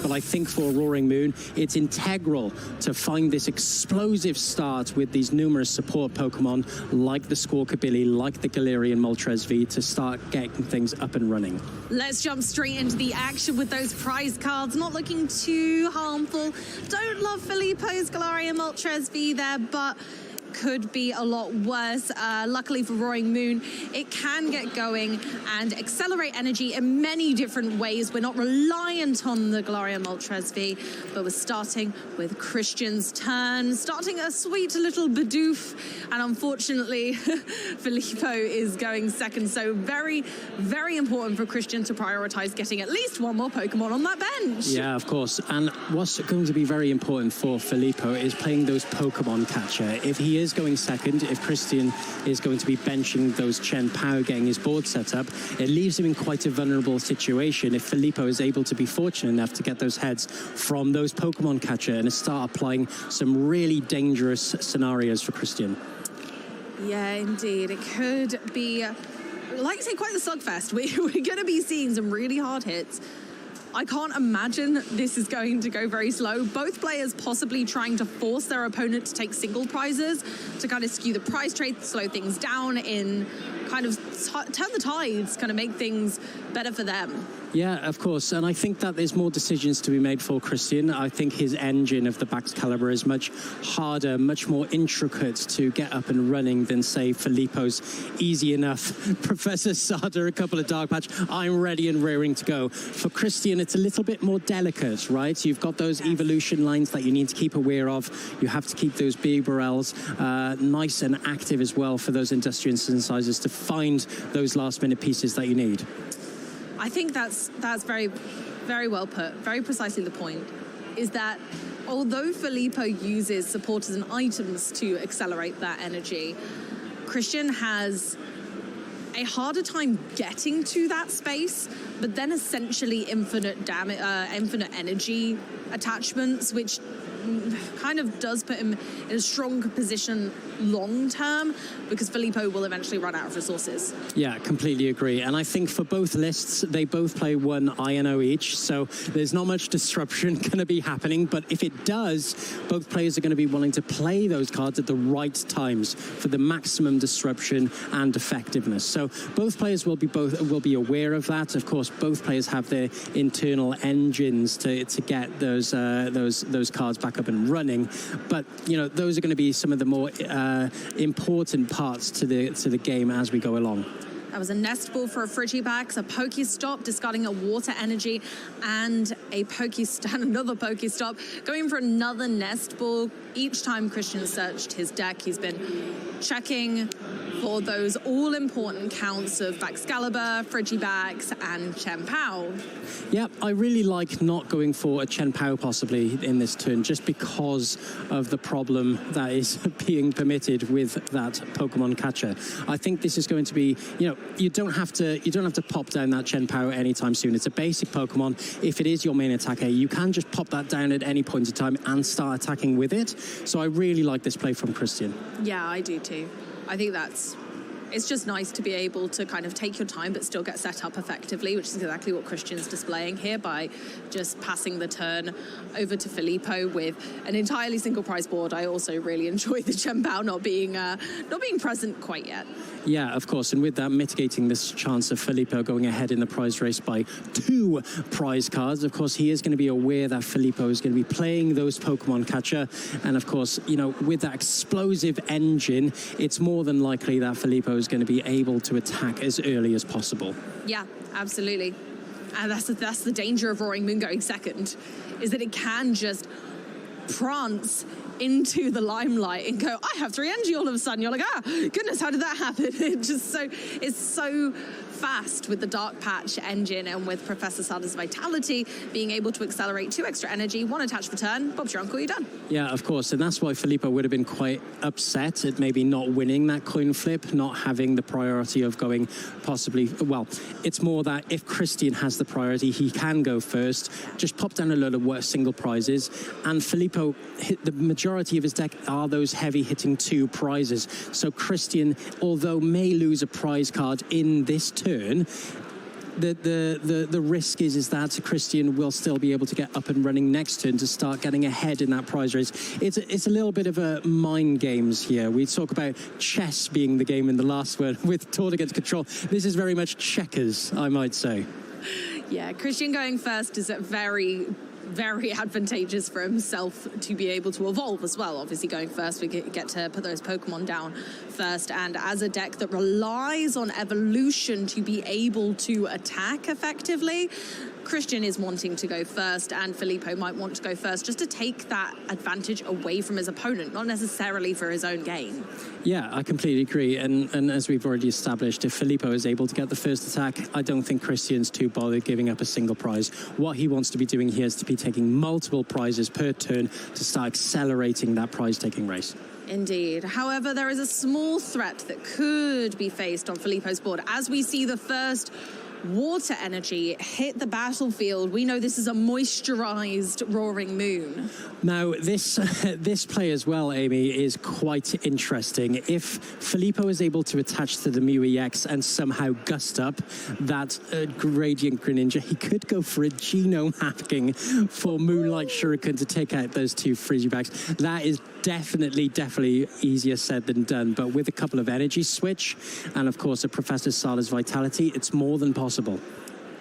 But I think for Roaring Moon, it's integral to find this explosive start with these numerous support Pokemon like the Squawkabilly, like the Galarian Moltres V, to start getting things up and running. Let's jump straight into the action with those prize cards. Not looking too harmful. Don't love Filippo's Galarian Moltres V there, but could be a lot worse. Luckily for Roaring Moon, it can get going and accelerate energy in many different ways. We're not reliant on the Galarian Moltres V, but we're starting with Christian's turn, starting a sweet little Bidoof, and unfortunately, Filippo is going second. So very, very important for Christian to prioritize getting at least one more Pokemon on that bench. Yeah, of course. And what's going to be very important for Filippo is playing those Pokemon catcher. If he is going second, if Christian is going to be benching those Chien-Pao, getting his board set up, it leaves him in quite a vulnerable situation if Filippo is able to be fortunate enough to get those heads from those Pokemon catcher and start applying some really dangerous scenarios for Christian. Yeah, indeed. It could be, like you say, quite the slugfest. We're going to be seeing some really hard hits. I can't imagine this is going to go very slow. Both players possibly trying to force their opponent to take single prizes to kind of skew the prize trade, slow things down, in kind of turn the tides, kind of make things better for them. Yeah, of course. And I think that there's more decisions to be made for Christian. I think his engine of the Bax caliber is much harder, much more intricate to get up and running than, say, Filippo's easy enough. Professor Sada, a couple of Dark Patch, I'm ready and raring to go. For Christian, it's a little bit more delicate, right? You've got those evolution lines that you need to keep aware of. You have to keep those Beaverells nice and active as well for those industrial synthesizers to find those last-minute pieces that you need. I think that's very, very well put. Very precisely the point is that although Filippo uses supporters and items to accelerate that energy, Christian has a harder time getting to that space, but then essentially infinite damage, infinite energy attachments, which kind of does put him in a strong position long term, because Filippo will eventually run out of resources. Yeah, completely agree. And I think for both lists, they both play one INO each, so there's not much disruption going to be happening. But if it does, both players are going to be willing to play those cards at the right times for the maximum disruption and effectiveness. So both players will be aware of that. Of course, both players have their internal engines to get those cards back up and running. But you know, those are going to be some of the more important parts to the game as we go along. That was a Nest Ball for a Frigibax, a Pokestop, discarding a Water Energy, and a another Pokestop, going for another Nest Ball. Each time Christian searched his deck, he's been checking for those all-important counts of Baxcalibur, Frigibax, and Chien-Pao. Yeah, I really like not going for a Chien-Pao possibly in this turn, just because of the problem that is being permitted with that Pokemon catcher. I think this is going to be, you know, you don't have to pop down that Chien-Pao anytime soon. It's a basic Pokemon. If it is your main attacker, you can just pop that down at any point in time and start attacking with it. So I really like this play from Christian. Yeah, I do too. I think it's just nice to be able to kind of take your time but still get set up effectively, which is exactly what Christian's displaying here by just passing the turn over to Filippo with an entirely single prize board. I also really enjoy the Chien-Pao not being present quite yet. Yeah, of course, and with that mitigating this chance of Filippo going ahead in the prize race by 2 prize cards. Of course, he is going to be aware that Filippo is going to be playing those Pokemon catcher, and of course, you know, with that explosive engine, it's more than likely that Filippo is going to be able to attack as early as possible. Yeah, absolutely. And that's the danger of Roaring Moon going second, is that it can just prance into the limelight and go, I have 3 energy all of a sudden. You're like, ah, goodness, how did that happen? It's so fast with the Dark Patch engine and with Professor Sada's Vitality being able to accelerate 2 extra energy, 1 attached for turn. Bob's your uncle, you're done. Yeah, of course, and that's why Filippo would have been quite upset at maybe not winning that coin flip, not having the priority of going possibly, well, it's more that if Christian has the priority, he can go first, just pop down a load of single prizes, and Filippo, the majority of his deck are those heavy hitting 2 prizes. So Christian, although may lose a prize card in this turn, the risk is that Christian will still be able to get up and running next turn to start getting ahead in that prize race. It's a little bit of a mind games here. We talk about chess being the game in the last one with Tour against Control. This is very much checkers, I might say. Yeah, Christian going first is very advantageous for himself to be able to evolve as well. Obviously going first, we get to put those Pokemon down first, and as a deck that relies on evolution to be able to attack effectively, Christian is wanting to go first, and Filippo might want to go first just to take that advantage away from his opponent, not necessarily for his own gain. Yeah, I completely agree. And as we've already established, if Filippo is able to get the first attack, I don't think Christian's too bothered giving up a single prize. What he wants to be doing here is to be taking multiple prizes per turn to start accelerating that prize-taking race. Indeed. However, there is a small threat that could be faced on Filippo's board. As we see the first water energy hit the battlefield, we know this is a moisturized Roaring Moon. Now, this play as well, Amy, is quite interesting. If Filippo is able to attach to the Mew EX and somehow gust up that Radiant Greninja, he could go for a genome hacking for Moonlight Shuriken to take out those two Frigibacks. That is definitely easier said than done, but with a couple of energy switch and of course a Professor Sala's Vitality, it's more than possible.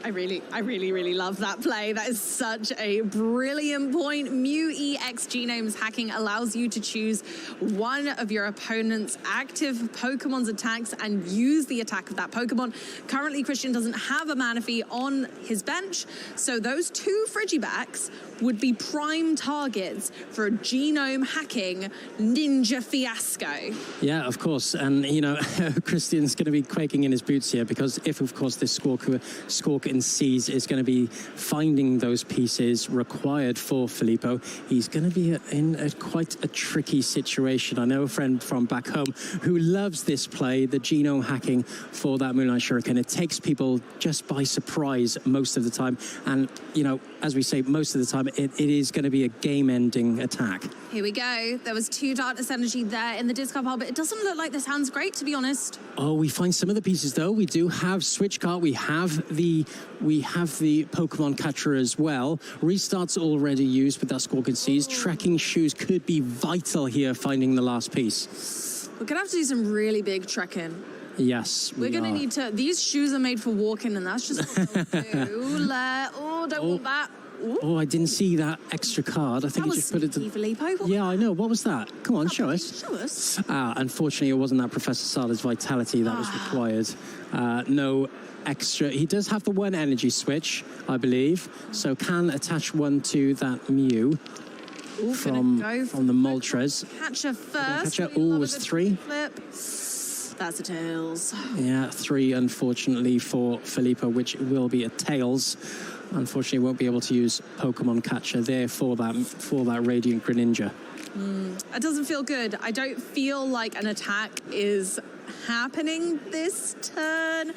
I really love that play. That is such a brilliant point. Mew EX Genomes hacking allows you to choose one of your opponent's active Pokemon's attacks and use the attack of that Pokemon. Currently, Christian doesn't have a Manaphy on his bench, so those two Frigibacks would be prime targets for a genome hacking ninja fiasco. Yeah, of course. And, you know, Christian's going to be quaking in his boots here because if, of course, this Squawk in Seas is going to be finding those pieces required for Filippo, he's going to be in quite a tricky situation. I know a friend from back home who loves this play, the genome hacking for that Moonlight Shuriken. It takes people just by surprise most of the time. And, you know, as we say, most of the time, it is going to be a game-ending attack. Here we go. There was 2 Darkness Energy there in the discard pile, but it doesn't look like this hand's great, to be honest. Oh, we find some of the pieces, though. We do have Switch Cart. We have the Pokemon Catcher as well. Restart's already used with that Squawk and Seas. Trekking shoes could be vital here, finding the last piece. We're going to have to do some really big trekking. Yes, we're going to need to... These shoes are made for walking, and that's just what we'll do. Don't want that. Ooh. Oh, I didn't see that extra card. I think you just put it to... Filippo. Yeah, I know. What was that? Come on, show us. Show us. Unfortunately, it wasn't that Professor Sala's Vitality that was required. No extra. He does have the one energy switch, I believe, so can attach one to that Mew. Ooh, from the Moltres. Catcher first. Oh, it was 3. Flip. That's a Tails. Yeah, 3, unfortunately, for Filippo, which will be a Tails. Unfortunately, won't be able to use Pokemon Catcher there for that Radiant Greninja. It doesn't feel good. I don't feel like an attack is happening this turn.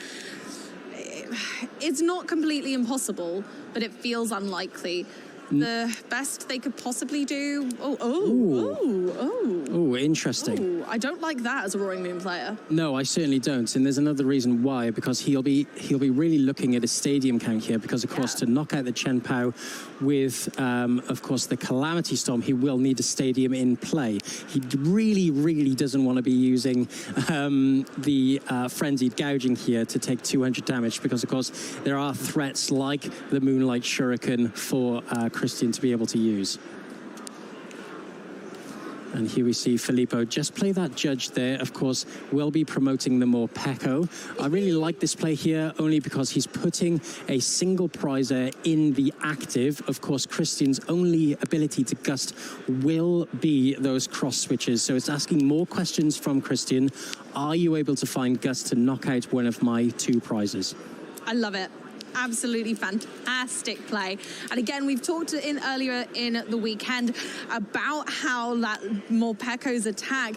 It's not completely impossible, but it feels unlikely. The best they could possibly do. Oh, interesting. Ooh, I don't like that as a Roaring Moon player. No, I certainly don't. And there's another reason why, because he'll be really looking at a stadium count here, because of course to knock out the Chien-Pao with of course the Calamity Storm, he will need a stadium in play. He really doesn't want to be using the Frenzied Gouging here to take 200 damage, because of course there are threats like the Moonlight Shuriken for Christian to be able to use. And here we see Filippo just play that Judge there. Of course, will be promoting the Morpeko. I really like this play here only because he's putting a single prizer in the active. Of course, Christian's only ability to gust will be those cross switches. So it's asking more questions from Christian. Are you able to find gust to knock out one of my 2 prizes? I love it. Absolutely fantastic play. And again, we've talked earlier in the weekend about how that Morpeko's attack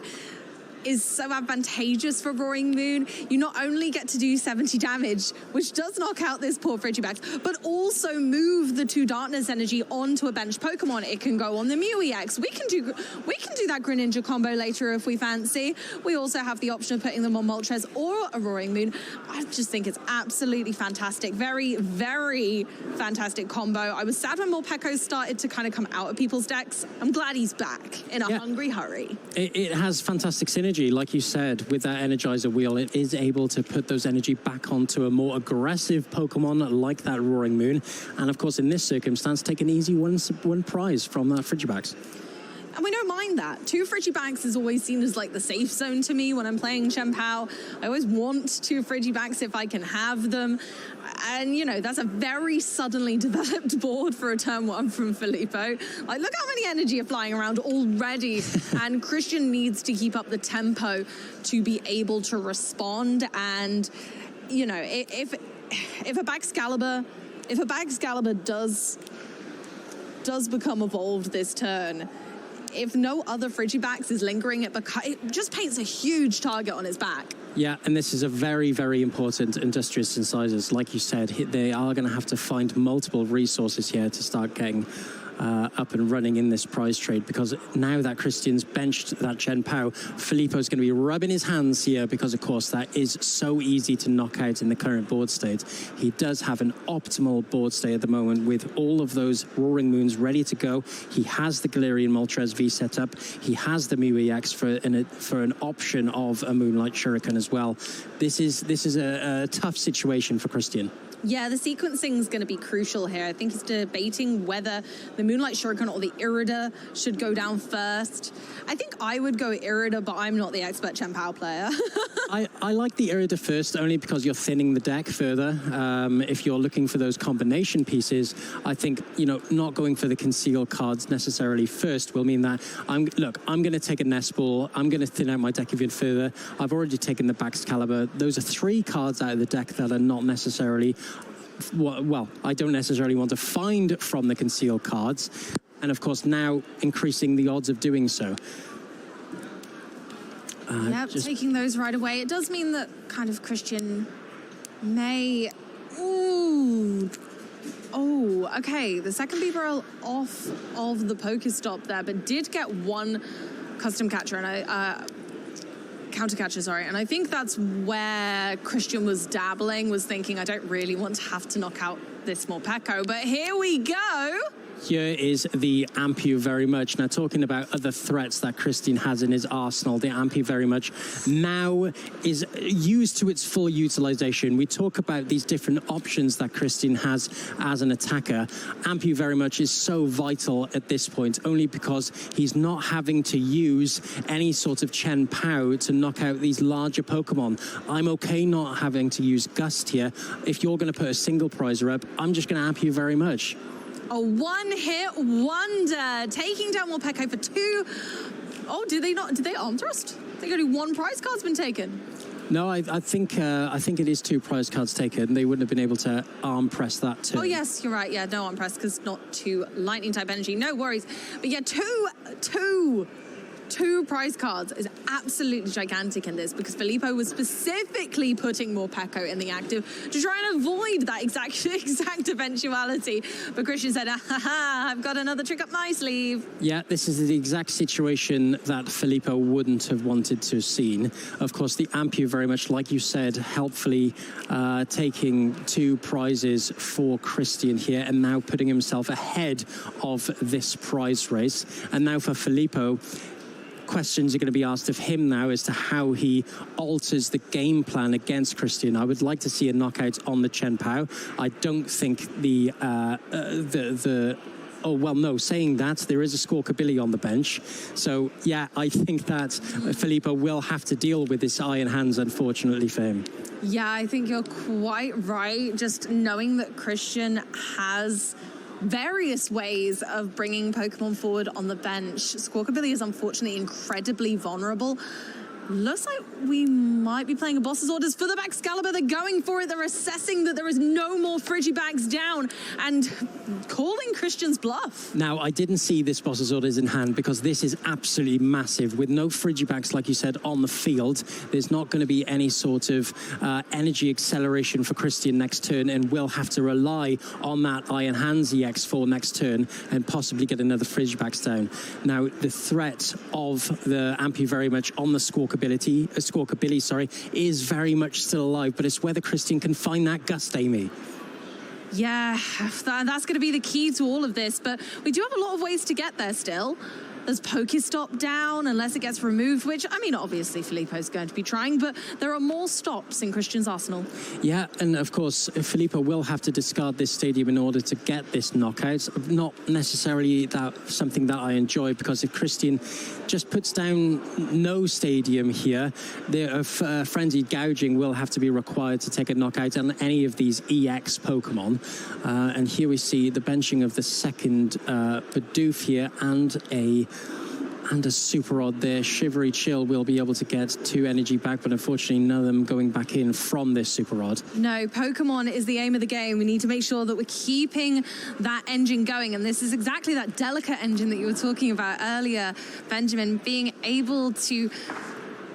is so advantageous for Roaring Moon. You not only get to do 70 damage, which does knock out this poor Frigibax, but also move the 2 Darkness energy onto a bench Pokemon. It can go on the Mew EX. We can do that Greninja combo later if we fancy. We also have the option of putting them on Moltres or a Roaring Moon. I just think it's absolutely fantastic. Very, very fantastic combo. I was sad when Morpeko started to kind of come out of people's decks. I'm glad he's back in a hungry hurry. It has fantastic synergy. Like you said, with that Energizer wheel, it is able to put those energy back onto a more aggressive Pokemon like that Roaring Moon. And of course, in this circumstance, take an easy one prize from that Frigibax. And we don't mind that. 2 Frigibax is always seen as like the safe zone to me when I'm playing Chien-Pao. I always want 2 Frigibax if I can have them. And, you know, that's a very suddenly developed board for a turn 1 from Filippo. Like, look how many energy are flying around already. And Christian needs to keep up the tempo to be able to respond. And, you know, if a Baxcalibur does become evolved this turn, if no other Frigibax is lingering, it just paints a huge target on its back. Yeah, and this is a very, very important Industrious Incisors. Like you said, they are going to have to find multiple resources here to start getting up and running in this prize trade, because now that Christian's benched that Chien-Pao, Filippo's going to be rubbing his hands here because, of course, that is so easy to knock out in the current board state. He does have an optimal board state at the moment with all of those Roaring Moons ready to go. He has the Galarian Moltres V set up. He has the Mew EX for an option of a Moonlight Shuriken as well. This is a tough situation for Christian. Yeah, the sequencing is going to be crucial here. I think he's debating whether the Moonlight Shuriken or the Irida should go down first. I think I would go Irida, but I'm not the expert Chien-Pao player. I like the Irida first, only because you're thinning the deck further. If you're looking for those combination pieces, I think, you know, not going for the conceal cards necessarily first will mean that I'm going to take a Nest Ball. I'm going to thin out my deck even further. I've already taken the Baxcalibur. Those are 3 cards out of the deck that are not necessarily... well, I don't necessarily want to find from the concealed cards, and of course now increasing the odds of doing so. Yep, taking those right away. It does mean that kind of Christian may... Ooh. Oh, okay. The second B-Barrel off of the Pokestop there, but did get 1 custom catcher, and counter catcher, sorry. And I think that's where Christian was dabbling, was thinking, I don't really want to have to knock out this Morpeko, but here we go. Here is the Ampu very much. Now, talking about other threats that Christian has in his arsenal, the Ampu very much now is used to its full utilization. We talk about these different options that Christian has as an attacker. Ampu very much is so vital at this point, only because he's not having to use any sort of Chien-Pao to knock out these larger Pokemon. I'm okay not having to use Gust here. If you're going to put a single prizer up, I'm just going to Ampu very much. A one-hit wonder, taking down Morpeko for 2. Oh, did they arm thrust? I think only 1 prize card's been taken. No, I think it is 2 prize cards taken. They wouldn't have been able to arm press that too. Oh yes, you're right. Yeah, no arm press because not 2 lightning type energy. No worries. But yeah, two prize cards is absolutely gigantic in this, because Filippo was specifically putting Morpeko in the active to try and avoid that exact eventuality. But Christian said, I've got another trick up my sleeve. Yeah, this is the exact situation that Filippo wouldn't have wanted to have seen. Of course, the Ampu very much, like you said, helpfully taking 2 prizes for Christian here, and now putting himself ahead of this prize race. And now for Filippo, questions are going to be asked of him now as to how he alters the game plan against Christian. I would like to see a knockout on the Chien-Pao. I don't think oh, well, no, saying that, there is a Squawkabilly on the bench. So, yeah, I think that Filippo will have to deal with this Iron Hands, unfortunately for him. Yeah, I think you're quite right. Just knowing that Christian has various ways of bringing Pokemon forward on the bench. Squawkabilly is unfortunately incredibly vulnerable. Looks like we might be playing a boss's orders for the Excalibur. They're going for it. They're assessing that there is no more Frigibacks down and calling Christian's bluff. Now, I didn't see this boss's orders in hand because this is absolutely massive. With no Frigibacks, like you said, on the field, there's not going to be any sort of energy acceleration for Christian next turn, and we'll have to rely on that Iron Hands EX for next turn and possibly get another Frigibacks down. Now, the threat of the Ampy very much on the Squawkabilly, sorry, is very much still alive, but it's whether Christian can find that gust, Amy. Yeah, that's going to be the key to all of this, but we do have a lot of ways to get there still. There's Pokestop down, unless it gets removed, which, I mean, obviously Filippo's going to be trying, but there are more stops in Christian's arsenal. Yeah, and of course, Filippo will have to discard this stadium in order to get this knockout. Not necessarily something that I enjoy, because if Christian just puts down no stadium here, the Frenzied Gouging will have to be required to take a knockout on any of these EX Pokemon. And here we see the benching of the second Bidoof here and a Super Rod there. Shivery Chill will be able to get 2 energy back, but unfortunately none of them going back in from this Super Rod. No, Pokemon is the aim of the game. We need to make sure that we're keeping that engine going, and this is exactly that delicate engine that you were talking about earlier, Benjamin. Being able to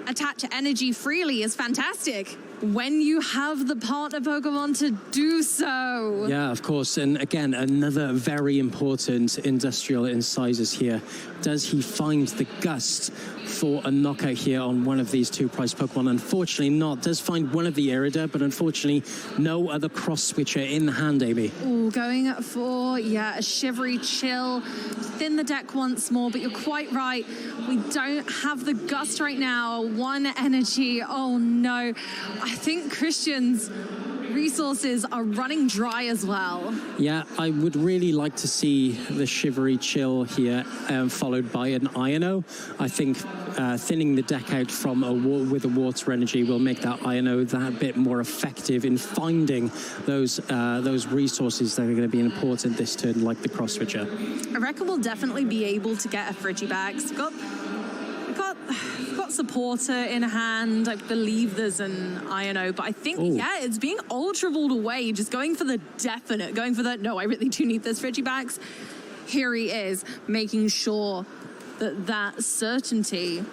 attach energy freely is fantastic when you have the partner Pokemon to do so. Yeah, of course. And again, another very important industrial incisors here. Does he find the gust for a knockout here on one of these 2 prize Pokemon? Unfortunately not. Does find one of the Irida, but unfortunately no other cross switcher in the hand, Amy. Oh, going for, yeah, a Shivery Chill. Thin the deck once more, but you're quite right. We don't have the gust right now. 1 energy. Oh no. I think Christian's resources are running dry as well. Yeah, I would really like to see the Shivery Chill here, followed by an Iono. I think thinning the deck out from with a water energy will make that Iono that bit more effective in finding those resources that are going to be important this turn, like the cross switcher. I reckon we'll definitely be able to get a Frigibacks. We've got Supporter in hand. I believe there's an Iono, but I think, yeah, it's being ultra balled away, just going for the definite, going for the, no, I really do need this Frigibacks. Here he is, making sure that certainty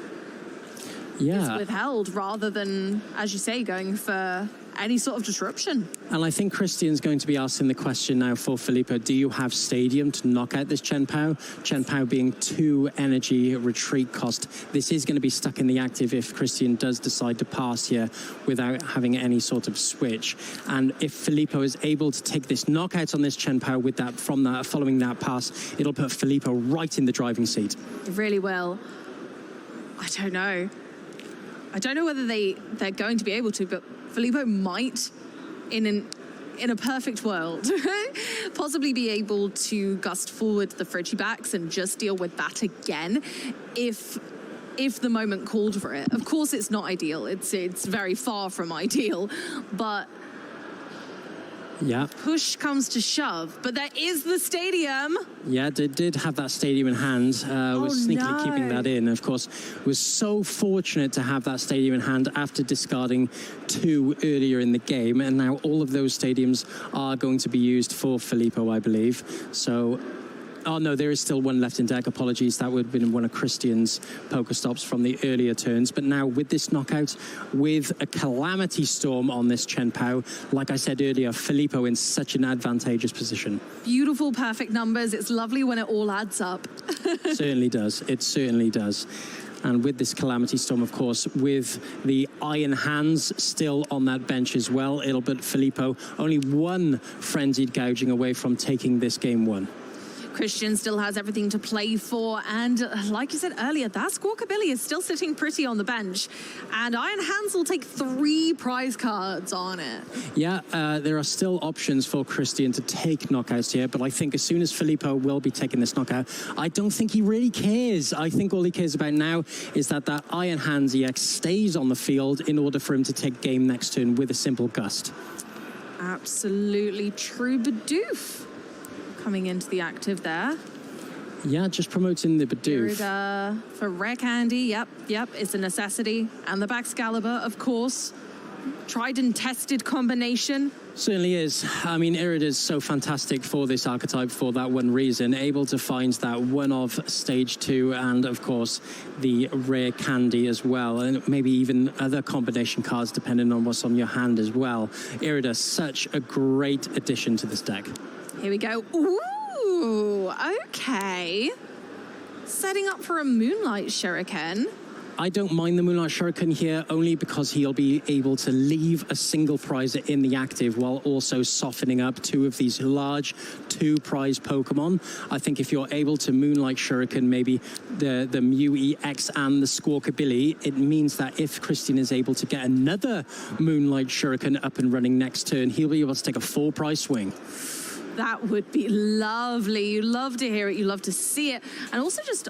is withheld, rather than, as you say, going for any sort of disruption. And I think Christian's going to be asking the question now for Filippo, do you have stadium to knock out this Chien-Pao? Chien-Pao being 2 energy retreat cost. This is going to be stuck in the active if Christian does decide to pass here without having any sort of switch. And if Filippo is able to take this knockout on this Chien-Pao with that, following that pass, it'll put Filippo right in the driving seat. It really will. I don't know. I don't know whether they're going to be able to, but Filippo might, in a perfect world, possibly be able to gust forward the Frigibacks and just deal with that again if the moment called for it. Of course, it's not ideal. It's very far from ideal, but yeah, push comes to shove. But there is the stadium. Yeah, did have that stadium in hand. Was sneakily keeping that in. Of course, was so fortunate to have that stadium in hand after discarding 2 earlier in the game, and now all of those stadiums are going to be used for Filippo, I believe. So. Oh, no, there is still 1 left in deck. Apologies, that would have been one of Christian's Pokestops from the earlier turns. But now with this knockout, with a Calamity Storm on this Chien-Pao, like I said earlier, Filippo in such an advantageous position. Beautiful, perfect numbers. It's lovely when it all adds up. Certainly does. It certainly does. And with this Calamity Storm, of course, with the Iron Hands still on that bench as well, it'll put Filippo only 1 Frenzied Gouging away from taking this game 1. Christian still has everything to play for, and like you said earlier, that Squawkabilly is still sitting pretty on the bench, and Iron Hands will take 3 prize cards on it. Yeah, there are still options for Christian to take knockouts here, but I think as soon as Filippo will be taking this knockout, I don't think he really cares. I think all he cares about now is that Iron Hands EX stays on the field in order for him to take game next turn with a simple gust. Absolutely true. Bidoof coming into the active there. Yeah, just promoting the Bidoof. Irida for Rare Candy, yep, it's a necessity. And the Baxcalibur, of course. Tried and tested combination. Certainly is. I mean, Irida is so fantastic for this archetype for that one reason. Able to find that one of stage 2 and, of course, the rare candy as well. And maybe even other combination cards depending on what's on your hand as well. Irida, such a great addition to this deck. Here we go. Ooh, okay. Setting up for a Moonlight Shuriken. I don't mind the Moonlight Shuriken here only because he'll be able to leave a single prizer in the active while also softening up 2 of these large 2-prize Pokemon. I think if you're able to Moonlight Shuriken maybe the Mew EX and the Squawkabilly, it means that if Christian is able to get another Moonlight Shuriken up and running next turn, he'll be able to take a 4-prize swing. That would be lovely. You love to hear it. You love to see it. And also just,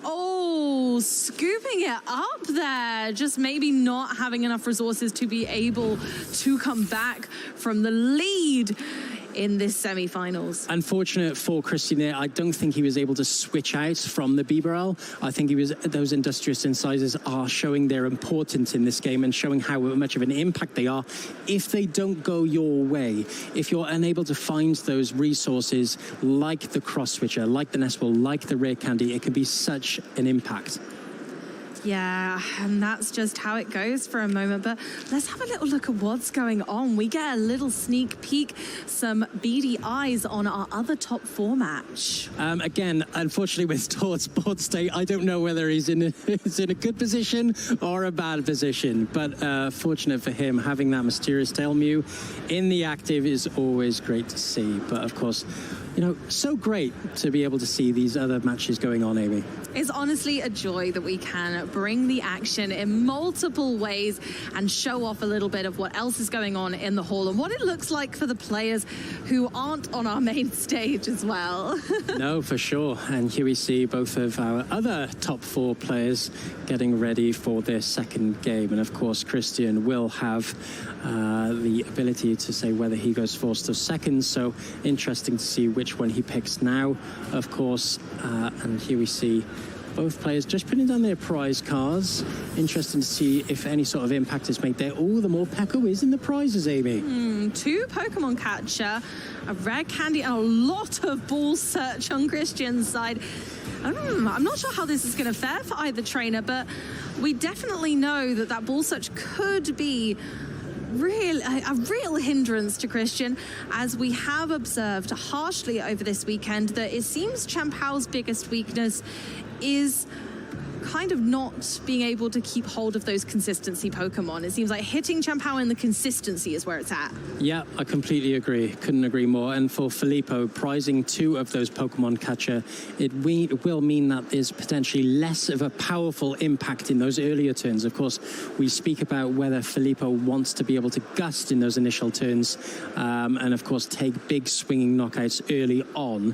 scooping it up there. Just maybe not having enough resources to be able to come back from the lead in this semi-finals. Unfortunate for Christian there, I don't think he was able to switch out from the Bibarel. I think those Industrious Incisors are showing their importance in this game and showing how much of an impact they are. If they don't go your way, if you're unable to find those resources like the Cross Switcher, like the Nest Ball, like the Rare Candy, it can be such an impact. Yeah, and that's just how it goes for a moment. But let's have a little look at what's going on. We get a little sneak peek, some beady eyes on our other top 4 match. Again, unfortunately with Tort's board state, I don't know whether he's in a good position or a bad position. But fortunate for him, having that Mysterious Tail Mew in the active is always great to see. But of course, you know, so great to be able to see these other matches going on, Amy. It's honestly a joy that we can bring the action in multiple ways and show off a little bit of what else is going on in the hall and what it looks like for the players who aren't on our main stage as well. No, for sure. And here we see both of our other top 4 players getting ready for their second game. And of course, Christian will have the ability to say whether he goes first or second. So interesting to see which one he picks now, of course. And here we see both players just putting down their prize cards. Interesting to see if any sort of impact is made there. Oh, the Morpeko is in the prizes, Amy. 2 Pokemon Catcher, a Rare Candy, and a lot of Ball Search on Christian's side. I'm not sure how this is going to fare for either trainer, but we definitely know that Ball Search could be a real hindrance to Christian, as we have observed harshly over this weekend that it seems Chien-Pao's biggest weakness is kind of not being able to keep hold of those consistency Pokemon. It seems like hitting Chien-Pao in the consistency is where it's at. Yeah, I completely agree. Couldn't agree more. And for Filippo, prizing 2 of those Pokemon Catcher, it will mean that there's potentially less of a powerful impact in those earlier turns. Of course, we speak about whether Filippo wants to be able to gust in those initial turns and, of course, take big swinging knockouts early on.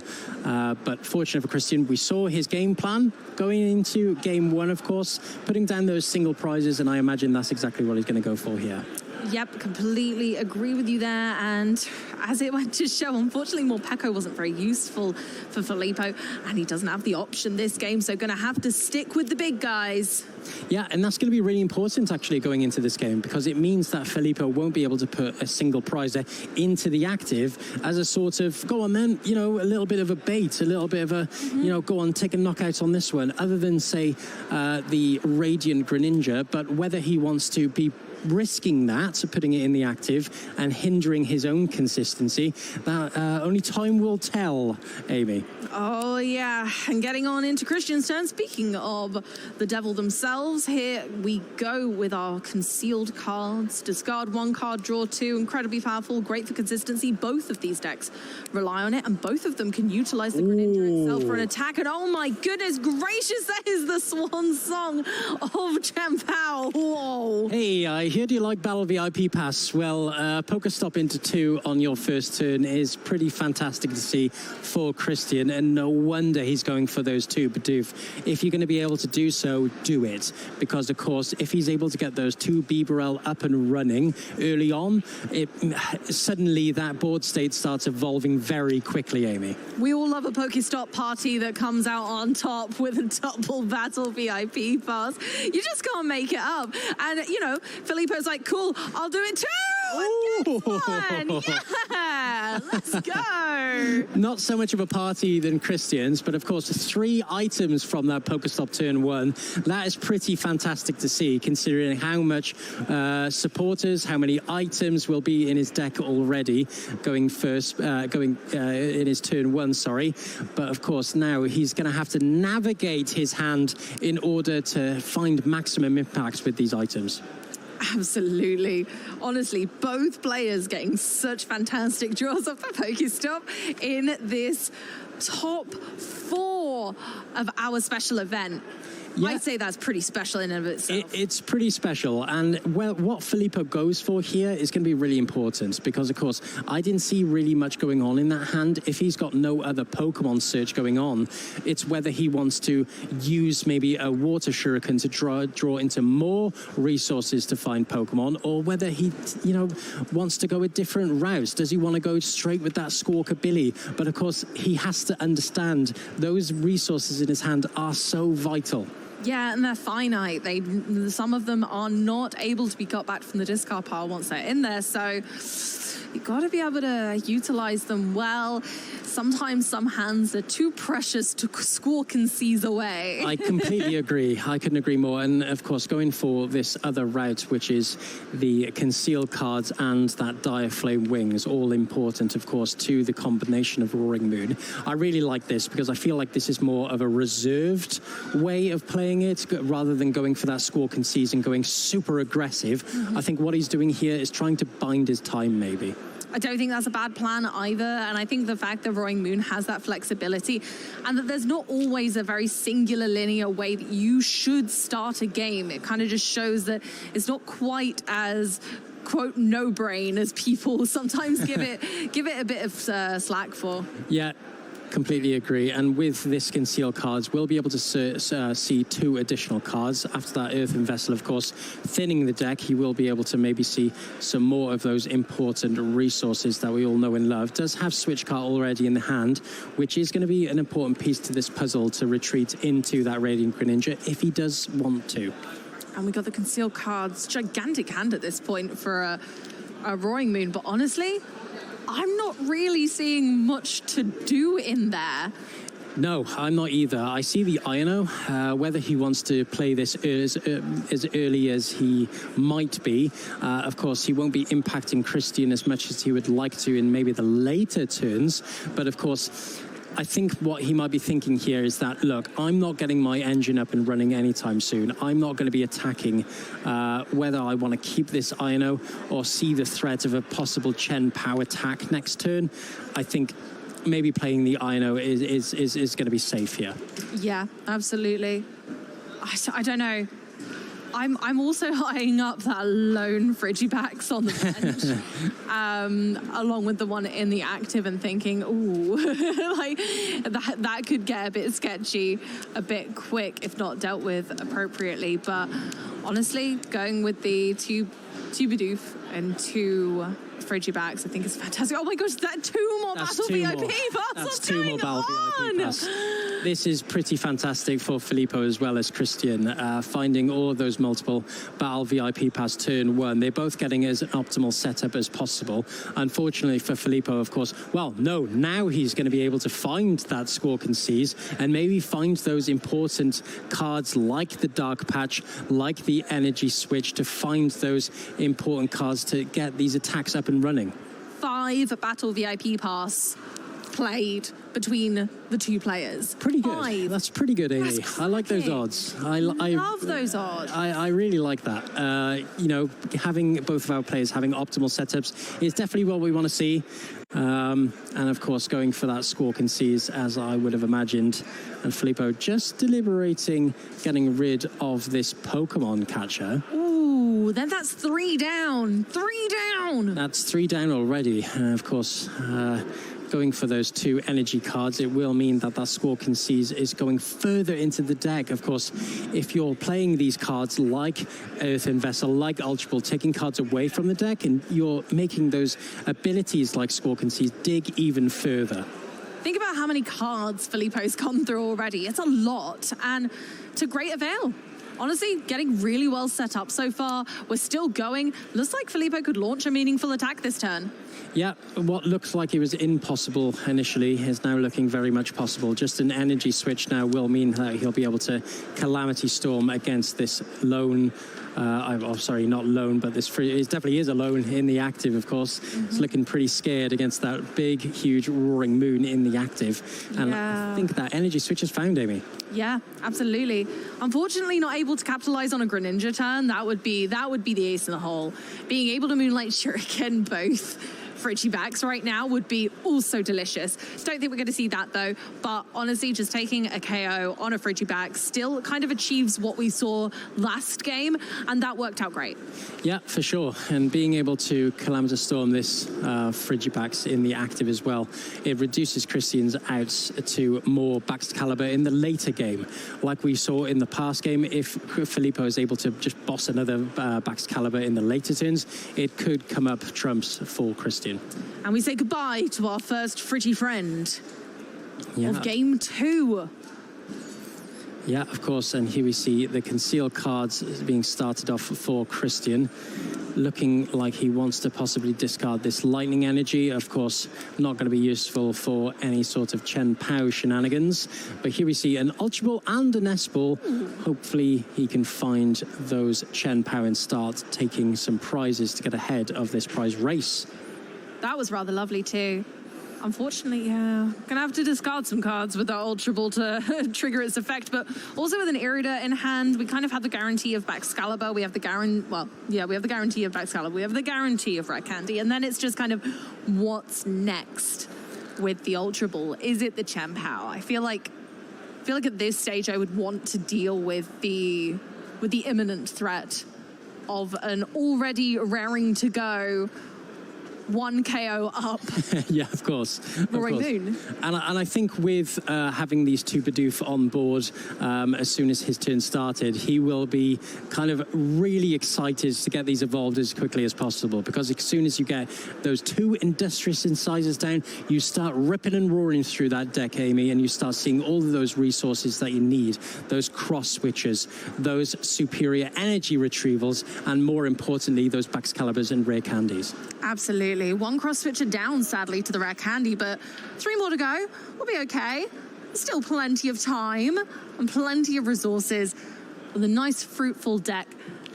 But fortunate for Christian, we saw his game plan going into game 1, of course, putting down those single prizes, and I imagine that's exactly what he's going to go for here. Yep, completely agree with you there. And as it went to show, unfortunately, Morpeko wasn't very useful for Filippo, and he doesn't have the option this game, so going to have to stick with the big guys. Yeah, and that's going to be really important, actually, going into this game, because it means that Filippo won't be able to put a single prizer into the active as a sort of, go on then, you know, a little bit of a bait, a little bit of a, you know, go on, take a knockout on this one, other than, say, the Radiant Greninja, but whether he wants to be risking that, putting it in the active and hindering his own consistency, that only time will tell, Amy. Oh, yeah. And getting on into Christian's turn, speaking of the devil themselves, here we go with our concealed cards. Discard 1 card, draw 2. Incredibly powerful, great for consistency. Both of these decks rely on it, and both of them can utilize the Greninja itself for an attack. And oh my goodness gracious, that is the swan song of Chien-Pao. Whoa. Hey, I Here do you like Battle VIP Pass? Well, Pokestop into 2 on your first turn is pretty fantastic to see for Christian, and no wonder he's going for those 2 Bidoof. If you're going to be able to do so, do it. Because, of course, if he's able to get those 2 Bibarel up and running early on, suddenly that board state starts evolving very quickly, Amy. We all love a Pokestop party that comes out on top with a double Battle VIP pass. You just can't make it up. And, you know, Filippo's like, cool, I'll do it too. And get one. Yeah, let's go. Not so much of a party than Christian's, but of course, 3 items from that Pokestop turn 1. That is pretty fantastic to see, considering how much supporters, how many items will be in his deck already going in his turn 1, sorry. But of course, now he's going to have to navigate his hand in order to find maximum impacts with these items. Absolutely. Honestly, both players getting such fantastic draws off the Pokestop in this top 4 of our special event. Yeah. I'd say that's pretty special in and of itself. It's pretty special, and well, what Filippo goes for here is going to be really important because, of course, I didn't see really much going on in that hand. If he's got no other Pokemon search going on, it's whether he wants to use maybe a Water Shuriken to draw into more resources to find Pokemon, or whether he, you know, wants to go a different route. Does he want to go straight with that Squawkabilly? But, of course, he has to understand those resources in his hand are so vital. Yeah, and they're finite. Some of them are not able to be got back from the discard pile once they're in there. So you've got to be able to utilize them well. Sometimes some hands are too precious to squawk and seize away. I completely agree. I couldn't agree more. And of course, going for this other route, which is the concealed cards and that Dire Flame Wings, all important, of course, to the combination of Roaring Moon. I really like this because I feel like this is more of a reserved way of playing it rather than going for that squawk and seize and going super aggressive. I think what he's doing here is trying to bide his time, maybe. I don't think that's a bad plan either. And I think the fact that Roaring Moon has that flexibility and that there's not always a very singular linear way that you should start a game. It kind of just shows that it's not quite as, quote, no brain as people sometimes give it a bit of slack for. Yeah. Completely agree. And with this concealed cards, we'll be able to see 2 additional cards. After that Earthen Vessel, of course, thinning the deck, he will be able to maybe see some more of those important resources that we all know and love. Does have Switch Card already in the hand, which is going to be an important piece to this puzzle to retreat into that Radiant Greninja if he does want to. And we got the concealed cards. Gigantic hand at this point for a Roaring Moon. But honestly, I'm not really seeing much to do in there. No, I'm not either. I see the Iono, whether he wants to play this as early as he might be. Of course, he won't be impacting Christian as much as he would like to in maybe the later turns. But of course, I think what he might be thinking here is that, look, I'm not getting my engine up and running anytime soon. I'm not going to be attacking whether I want to keep this Iono or see the threat of a possible Chien-Pao attack next turn. I think maybe playing the Iono is going to be safe here. Yeah, absolutely. I don't know. I'm also eyeing up that lone Frigibax on the bench, along with the one in the active, and thinking, ooh, like that could get a bit sketchy, a bit quick if not dealt with appropriately. But honestly, going with the two Bidoof and 2 Frigibax, I think is fantastic. Oh my gosh, that 2 more Battle VIP pass. That's 2 more Battle VIP pass. This is pretty fantastic for Filippo as well as Christian, finding all of those multiple Battle VIP pass turn 1. They're both getting as an optimal setup as possible. Unfortunately for Filippo, of course, well, no, now he's going to be able to find that Squawk and Seize and maybe find those important cards like the Dark Patch, like the Energy Switch, to find those important cards to get these attacks up and running. 5 Battle VIP pass played between the 2 players. Pretty good. 5. That's pretty good, Amy. I like those odds. I love those odds. I really like that. You know, having both of our players having optimal setups is definitely what we want to see. And of course, going for that Squawk and Seize, as I would have imagined. And Filippo just deliberating getting rid of this Pokemon catcher. Ooh, then that's 3 down. 3 down. That's 3 down already. Of course, going for those 2 energy cards, it will mean that that Squawk and Seize is going further into the deck. Of course, if you're playing these cards like Earthen Vessel, like Ultra Ball, taking cards away from the deck, and you're making those abilities like Squawk and Seize dig even further. Think about how many cards Filippo's gone through already. It's a lot, and to great avail. Honestly, getting really well set up so far. We're still going. Looks like Filippo could launch a meaningful attack this turn. Yeah, what looks like it was impossible initially is now looking very much possible. Just an energy switch now will mean that he'll be able to Calamity Storm against this lone, sorry, not lone, but this it definitely is a lone in the active, of course. It's looking pretty scared against that big, huge Roaring Moon in the active. And I think that energy switch has found Amy. Yeah, absolutely. Unfortunately, not able to capitalize on a Greninja turn. That would be the ace in the hole. Being able to Moonlight Shuriken both Frigibacks right now would be also delicious. Don't think we're going to see that though, but honestly, just taking a KO on a Frigiback still kind of achieves what we saw last game, and that worked out great. Yeah, for sure. And being able to Calamity Storm this Frigibacks in the active as well, it reduces Christian's outs to more Baxcalibur in the later game. Like we saw in the past game, if Filippo is able to just boss another Baxcalibur in the later turns, it could come up trumps for Christian. And we say goodbye to our first Friggy friend of game 2. Yeah, of course, and here we see the concealed cards being started off for Christian, looking like he wants to possibly discard this lightning energy. Of course, not going to be useful for any sort of Chien-Pao shenanigans, but here we see an Ultra Ball and an S-Ball. Hopefully he can find those Chien-Pao and start taking some prizes to get ahead of this prize race. That was rather lovely too. Unfortunately, yeah, gonna have to discard some cards with that Ultra Ball to trigger its effect, but also with an Irida in hand, we kind of have the guarantee of Baxcalibur. We have the we have the guarantee of Baxcalibur. We have the guarantee of Red Candy, and then it's just kind of what's next with the Ultra Ball. Is it the Chien-Pao? I feel like at this stage I would want to deal with the imminent threat of an already raring to go 1 KO up. Yeah, of course. Roaring Moon. And I think with having these 2 Bidoof on board, as soon as his turn started, he will be kind of really excited to get these evolved as quickly as possible, because as soon as you get those 2 Industrious Incisors down, you start ripping and roaring through that deck, Amy, and you start seeing all of those resources that you need, those cross switches, those superior energy retrievals, and more importantly, those Baxcaliburs and rare candies. Absolutely. 1 cross switcher down, sadly, to the rare candy, but 3 more to go. We'll be okay. Still plenty of time and plenty of resources with a nice, fruitful deck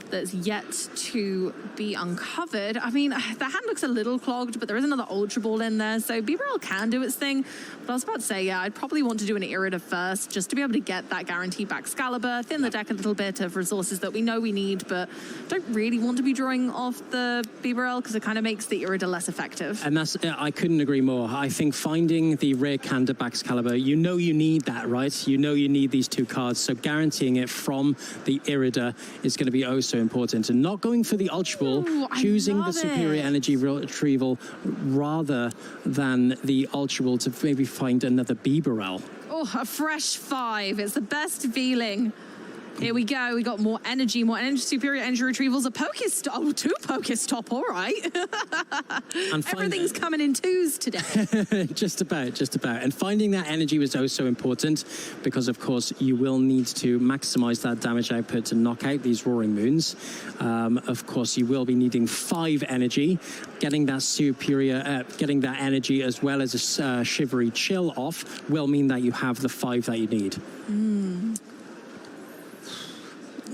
that's yet to be uncovered. I mean, the hand looks a little clogged, but there is another Ultra Ball in there, so Bibarel can do its thing. But I was about to say, yeah, I'd probably want to do an Irida first, just to be able to get that guaranteed Baxcalibur, thin the deck a little bit of resources that we know we need, but don't really want to be drawing off the Bibarel, because it kind of makes the Irida less effective. And that's, I couldn't agree more. I think finding the rare Kanda Baxcalibur, you know you need that, right? You know you need these 2 cards, so guaranteeing it from the Irida is going to be oh so important. And not going for the Ultra Ball, choosing the superior energy retrieval rather than the Ultra Ball to maybe find another Bibarel. Oh, a fresh 5. It's the best feeling. Here we go. We got more energy, superior energy retrievals. A Pokestop. Oh, 2 Pokestop. All right. And everything's coming in 2s today. just about. And finding that energy was also important, because, of course, you will need to maximize that damage output to knock out these Roaring Moons. Of course, you will be needing 5 energy. Getting that superior, getting that energy as well as a Shivery Chill off will mean that you have the 5 that you need.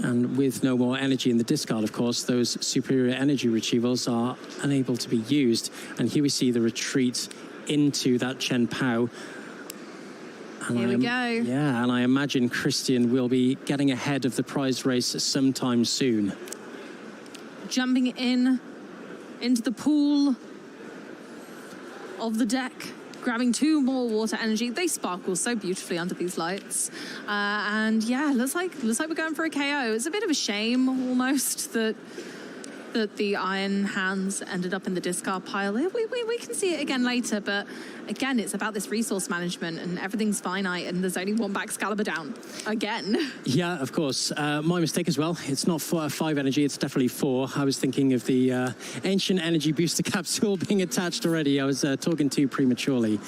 And with no more energy in the discard, of course, those superior energy retrievals are unable to be used. And here we see the retreat into that Chien-Pao. Here we go. Yeah, and I imagine Christian will be getting ahead of the prize race sometime soon. Jumping into the pool of the deck. Grabbing 2 more water energy. They sparkle so beautifully under these lights. And yeah, looks like we're going for a KO. It's a bit of a shame almost that that the Iron Hands ended up in the discard pile. We can see it again later, but again, it's about this resource management and everything's finite and there's only one Baxcalibur down. Again. Yeah, of course. My mistake as well. It's not 5 energy, it's definitely 4. I was thinking of the Ancient Energy Booster Capsule being attached already. I was talking too prematurely.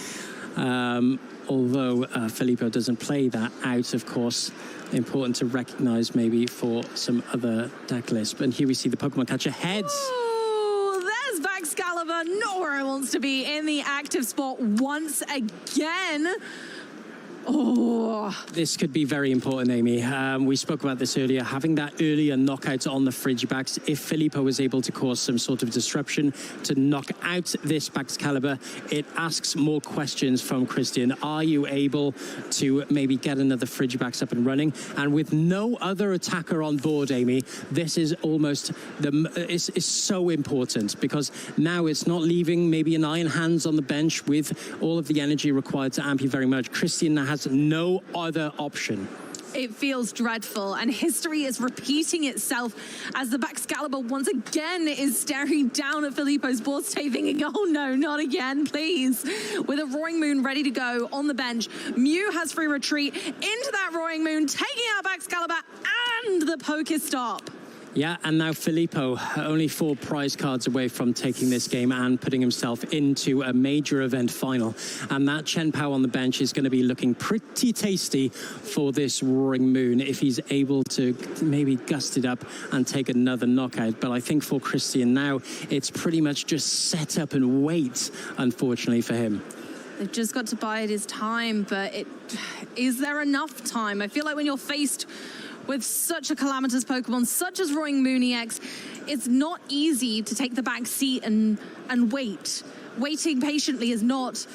Although Filippo doesn't play that out, of course, important to recognize maybe for some other deck lists. And here we see the Pokemon Catcher heads. Ooh, there's Baxcalibur, not where it wants to be, in the active spot once again. Oh. This could be very important, Amy. We spoke about this earlier. Having that earlier knockout on the Frigibacks, if Filippo was able to cause some sort of disruption to knock out this Baxcalibur, it asks more questions from Christian. Are you able to maybe get another Frigibacks up and running? And with no other attacker on board, Amy, this is almost is so important, because now it's not leaving maybe an Iron Hands on the bench with all of the energy required to amp you very much. Christian now has no other option. It feels dreadful, and history is repeating itself as the Baxcalibur once again is staring down at Filippo's board state, thinking, oh no, not again, please. With a Roaring Moon ready to go on the bench, Mew has free retreat into that Roaring Moon, taking out Baxcalibur and the Pokestop. Yeah, and now Filippo, only 4 prize cards away from taking this game and putting himself into a major event final. And that Chien-Pao on the bench is going to be looking pretty tasty for this Roaring Moon if he's able to maybe gust it up and take another knockout. But I think for Christian now, it's pretty much just set up and wait, unfortunately for him. They've just got to bide his time, but is there enough time? I feel like when you're faced with such a calamitous Pokemon, such as Roaring Moon EX, it's not easy to take the back seat and wait. Waiting patiently is not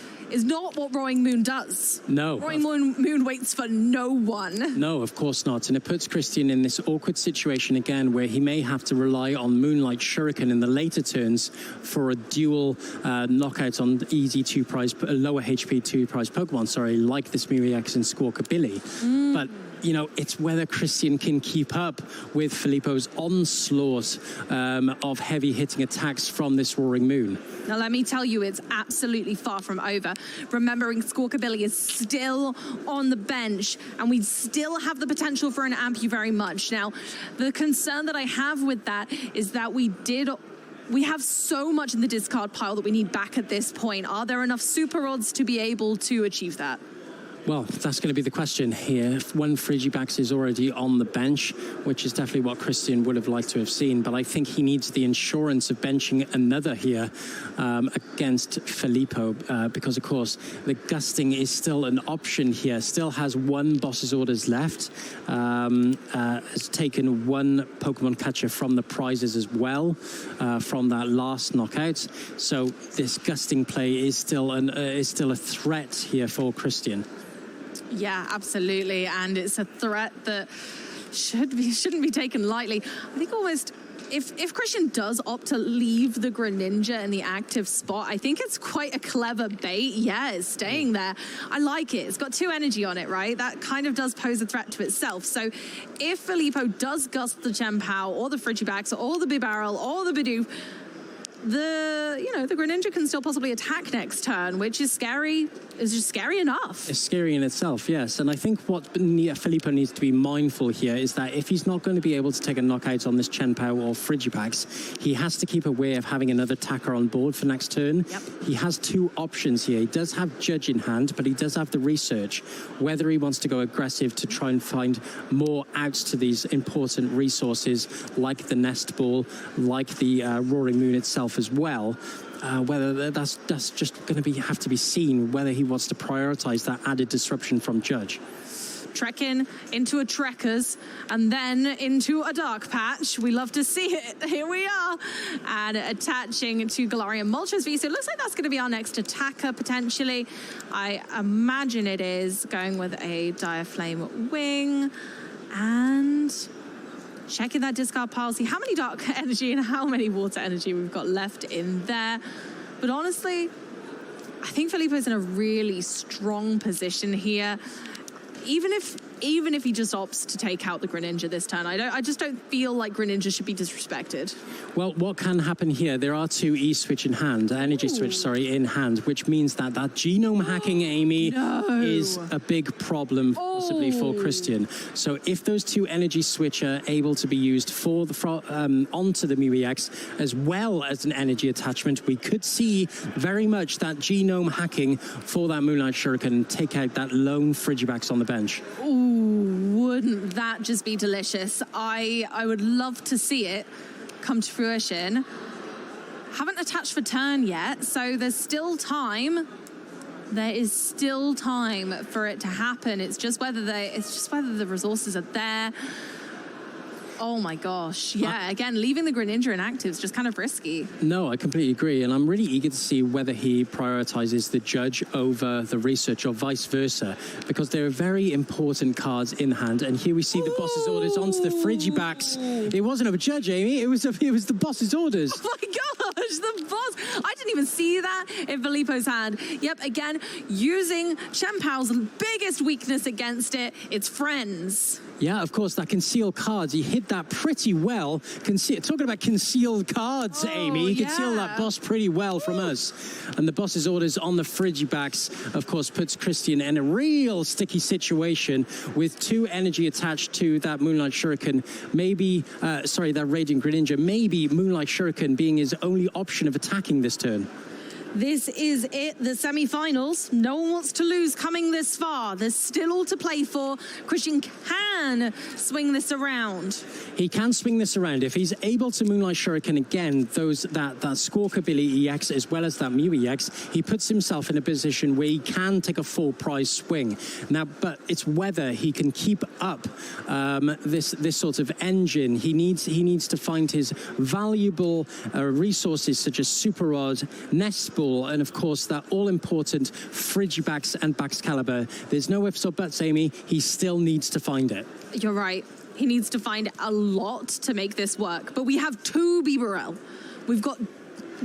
what Roaring Moon does. No. Roaring Moon waits for no one. No, of course not. And it puts Christian in this awkward situation again where he may have to rely on Moonlight Shuriken in the later turns for a dual knockout on easy lower HP 2-prize Pokemon, like this Mew EX and Squawkabilly. But you know, it's whether Christian can keep up with Filippo's onslaught of heavy-hitting attacks from this Roaring Moon. Now, let me tell you, it's absolutely far from over. Remembering Squawkabilly is still on the bench, and we still have the potential for an amp you very much. Now, the concern that I have with that is that we have so much in the discard pile that we need back at this point. Are there enough super odds to be able to achieve that? Well, that's going to be the question here. If one Frigibax is already on the bench, which is definitely what Christian would have liked to have seen, but I think he needs the insurance of benching another here against Filippo, because, of course, the gusting is still an option here. Still has 1 boss's orders left. Has taken 1 Pokemon catcher from the prizes as well, from that last knockout. So this gusting play is still a threat here for Christian. Yeah, absolutely, and it's a threat that shouldn't be taken lightly. I think almost if Christian does opt to leave the Greninja in the active spot, I think it's quite a clever bait. Yeah, it's staying there. I like it. It's got 2 energy on it, right? That kind of does pose a threat to itself. So if Filippo does gust the Chien-Pao or the Frigibax or the Bibarel or the Bidoof, the Greninja can still possibly attack next turn, which is scary. It's just scary enough. It's scary in itself, yes. And I think what Filippo needs to be mindful here is that if he's not going to be able to take a knockout on this Chien-Pao or Frigibax, he has to keep aware of having another attacker on board for next turn. Yep. He has 2 options here. He does have Judge in hand, but he does have the research. Whether he wants to go aggressive to try and find more outs to these important resources, like the Nest Ball, like the Roaring Moon itself as well. Whether that's just going to have to be seen, whether he wants to prioritize that added disruption from Judge. Trekking into a Trekkers and then into a Dark Patch. We love to see it. Here we are. And attaching to Galarian Moltres V. So it looks like that's going to be our next attacker, potentially. I imagine it is, going with a Direflame Wing. And checking that discard pile, see how many dark energy and how many water energy we've got left in there. But honestly, I think Filippo's in a really strong position here. Even if even if he just opts to take out the Greninja this turn. I just don't feel like Greninja should be disrespected. Well, what can happen here? There are two E-switch in hand, energy switch, sorry, in hand, which means that that genome hacking, Amy, is a big problem possibly for Christian. So if those two energy switch are able to be used for the onto the Mew EX, as well as an energy attachment, we could see very much that genome hacking for that Moonlight Shuriken take out that lone Frigibax on the bench. Ooh, wouldn't that just be delicious? I would love to see it come to fruition. Haven't attached for turn yet, so there's still time. There is still time for it to happen. It's just whether the resources are there. Oh my gosh. Yeah, again, leaving the Greninja inactive is just kind of risky. No, I completely agree. And I'm really eager to see whether he prioritizes the judge over the research or vice versa, because there are very important cards in hand. And here we see the boss's orders onto the Frigibax. It wasn't a judge, Amy. It was the boss's orders. Oh my gosh, the boss. I didn't even see that in Filippo's hand. Yep, again, using Chien-Pao's biggest weakness against it, it's friends. Yeah, of course, that concealed cards. He hit that pretty well. Talking about concealed cards, Amy. He concealed that boss pretty well from us. And the boss's orders on the Frigibax, of course, puts Christian in a real sticky situation with two energy attached to that Moonlight Shuriken. Maybe, that Radiant Greninja. Maybe Moonlight Shuriken being his only option of attacking this turn. This is it, the semi-finals. No one wants to lose coming this far. There's still all to play for. Christian can swing this around. He can swing this around. If he's able to Moonlight Shuriken again, that Squawkabilly EX as well as that Mew EX, he puts himself in a position where he can take a full prize swing. Now, but it's whether he can keep up this sort of engine. He needs to find his valuable resources such as Super Rod, Nest Ball, and of course that all-important Frigibax and Baxcalibur. There's no ifs or buts, Amy. He still needs to find it. You're right. He needs to find a lot to make this work. But we have two Bibarel. We've got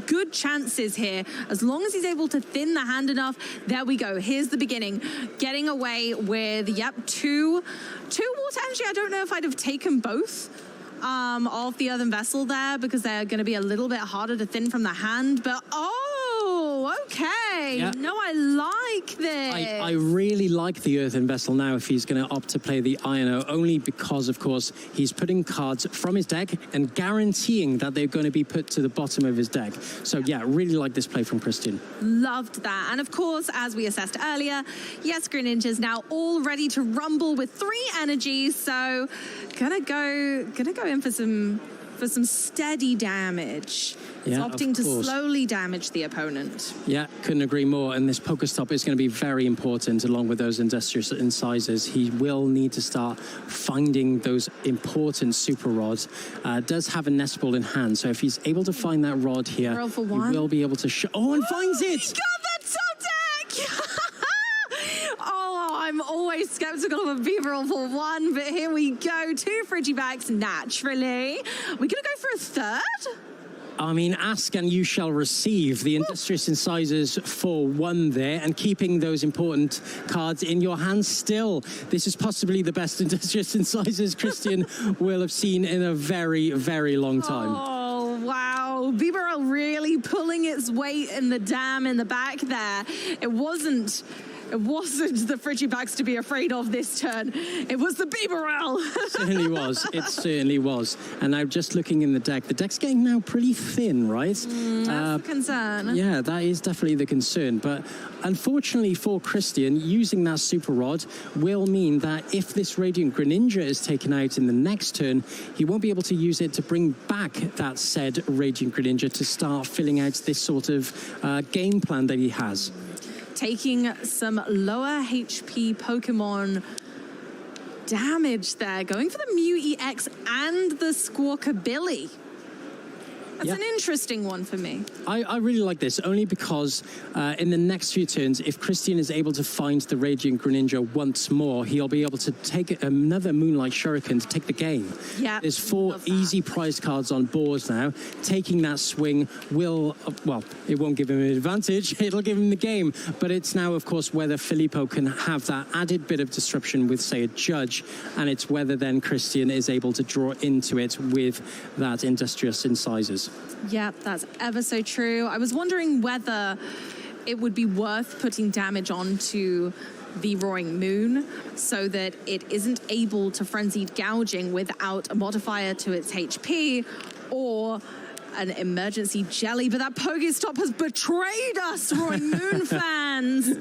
good chances here. As long as he's able to thin the hand enough, there we go. Here's the beginning. Getting away with, two Water Energy. I don't know if I'd have taken both of the Earthen Vessel there, because they're going to be a little bit harder to thin from the hand. But, okay. Yeah. No, I like this. I really like the Earthen Vessel now if he's going to opt to play the INO, only because, of course, he's putting cards from his deck and guaranteeing that they're going to be put to the bottom of his deck. So, yeah, really like this play from Christian. Loved that. And, of course, as we assessed earlier, yes, Greninja's now all ready to rumble with 3 energies. So, gonna go in for some steady damage. It's opting to slowly damage the opponent. Yeah, couldn't agree more. And this Pokestop is going to be very important along with those Industrious Incisors. He will need to start finding those important Super Rods. Does have a Nest Ball in hand, so if he's able to find that rod here, he will be able to finds it! He got that top deck! I'm always skeptical of a Bibarel for 1, but here we go. 2 Frigibax, naturally. We're going to go for a third? I mean, ask and you shall receive. The Industrious Incisors for 1 there, and keeping those important cards in your hands still. This is possibly the best Industrious Incisors Christian will have seen in a very, very long time. Oh, wow. Bibarel really pulling its weight in the dam in the back there. It wasn't the Frigibax to be afraid of this turn. It was the Bibarel. It certainly was. It certainly was. And now just looking in the deck's getting now pretty thin, right? That's the concern. Yeah, that is definitely the concern. But unfortunately for Christian, using that Super Rod will mean that if this Radiant Greninja is taken out in the next turn, he won't be able to use it to bring back that said Radiant Greninja to start filling out this sort of game plan that he has. Taking some lower HP Pokemon damage there. Going for the Mew EX and the Squawkabilly. That's an interesting one for me. I really like this, only because in the next few turns, if Christian is able to find the Radiant Greninja once more, he'll be able to take another Moonlight Shuriken to take the game. Yeah. There's 4 easy prize cards on board now. Taking that swing will, well, it won't give him an advantage, it'll give him the game. But it's now, of course, whether Filippo can have that added bit of disruption with, say, a Judge, and it's whether then Christian is able to draw into it with that Industrious Incisors. Yeah, that's ever so true. I was wondering whether it would be worth putting damage onto the Roaring Moon so that it isn't able to Frenzied Gouging without a modifier to its HP, or an emergency jelly, but that Pokestop has betrayed us, Roaring Moon fans.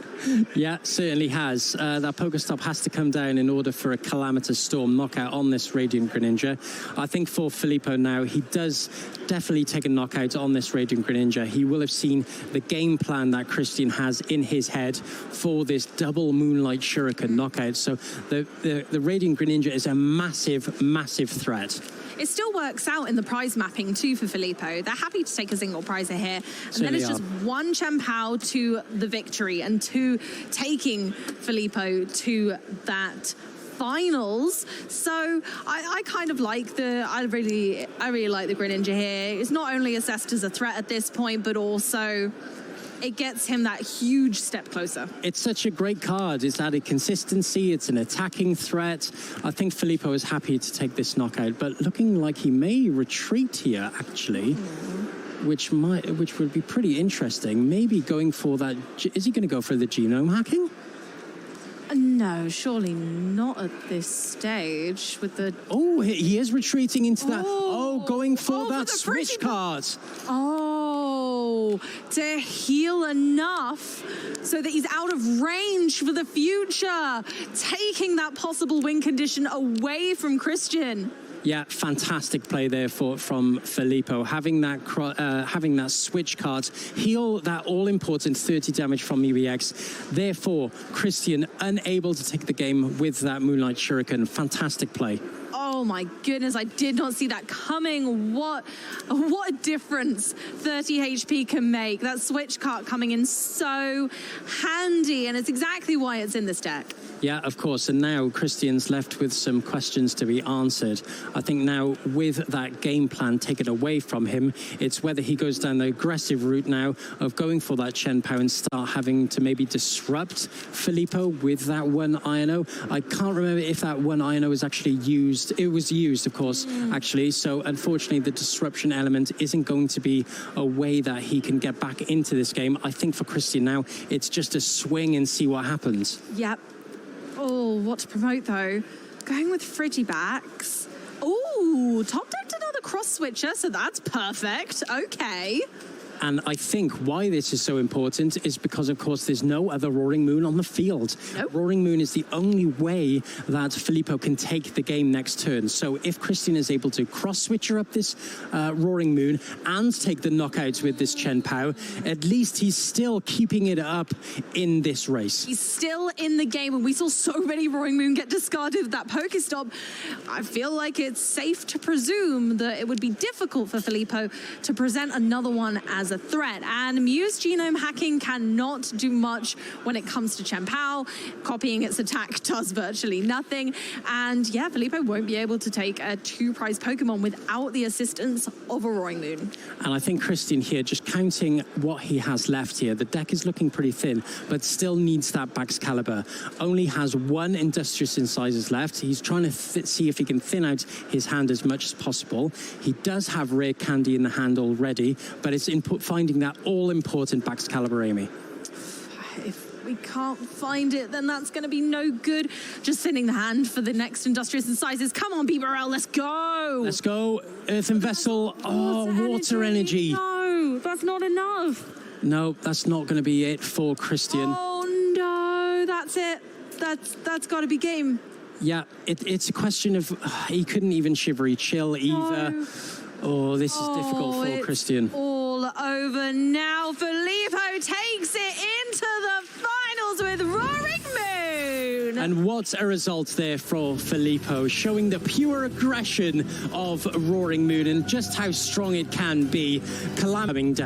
Yeah, certainly has. That Pokestop has to come down in order for a Calamitous Storm knockout on this Radiant Greninja. I think for Filippo now, he does definitely take a knockout on this Radiant Greninja. He will have seen the game plan that Christian has in his head for this double Moonlight Shuriken knockout. So the Radiant Greninja is a massive, massive threat. It still works out in the prize mapping too for Filippo. They're happy to take a single prizer here. And then it's just 1 Chien-Pao to the victory and 2 taking Filippo to that finals. So I kind of like I really like the Greninja here. It's not only assessed as a threat at this point, but also it gets him that huge step closer. It's such a great card. It's added consistency. It's an attacking threat. I think Filippo is happy to take this knockout, but looking like he may retreat here, actually, which would be pretty interesting. Maybe going for that. Is he going to go for the genome hacking? No, surely not at this stage with the... Oh, he is retreating into that. Oh, going for that switch card. Oh, to heal enough so that he's out of range for the future, taking that possible win condition away from Christian. Yeah, fantastic play there from Filippo. Having that switch card, heal that all-important 30 damage from EBX. Therefore, Christian unable to take the game with that Moonlight Shuriken. Fantastic play. Oh my goodness, I did not see that coming. What a difference 30 HP can make. That switch card coming in so handy, and it's exactly why it's in this deck. Yeah, of course. And now Christian's left with some questions to be answered. I think now with that game plan taken away from him, it's whether he goes down the aggressive route now of going for that Chien-Pao and start having to maybe disrupt Filippo with that 1 INO. I can't remember if that 1 INO was actually used. It was used, of course, actually. So unfortunately, the disruption element isn't going to be a way that he can get back into this game. I think for Christian now, it's just a swing and see what happens. Yep. Oh, what to promote though? Going with Frigibacks. Oh, top decked another cross switcher, so that's perfect. Okay. And I think why this is so important is because, of course, there's no other Roaring Moon on the field. Nope. Roaring Moon is the only way that Filippo can take the game next turn. So if Christian is able to cross-switcher up this Roaring Moon and take the knockouts with this Chien-Pao, at least he's still keeping it up in this race. He's still in the game, and we saw so many Roaring Moon get discarded with that Pokestop. I feel like it's safe to presume that it would be difficult for Filippo to present another one as a threat, and Mew's genome hacking cannot do much when it comes to Chien-Pao. Copying its attack does virtually nothing, and yeah, Filippo won't be able to take a 2-prize Pokemon without the assistance of a Roaring Moon. And I think Christian here, just counting what he has left here, the deck is looking pretty thin, but still needs that Baxcalibur. Only has 1 Industrious Incisors left. He's trying to see if he can thin out his hand as much as possible. He does have Rare Candy in the hand already, but it's finding that all-important Baxcalibur, Amy. If we can't find it, then that's going to be no good. Just sending the hand for the next Industrious Incisors. Come on, Bibarel, let's go! Let's go. Earthen Vessel. Oh, water energy. No, that's not enough. No, that's not going to be it for Christian. Oh, no, that's it. That's got to be game. Yeah, it's a question of he couldn't even Shivery Chill either. No. Oh, this is difficult for Christian. All over now. Filippo takes it into the finals with Roaring Moon. And what a result there for Filippo, showing the pure aggression of Roaring Moon and just how strong it can be. Coming down.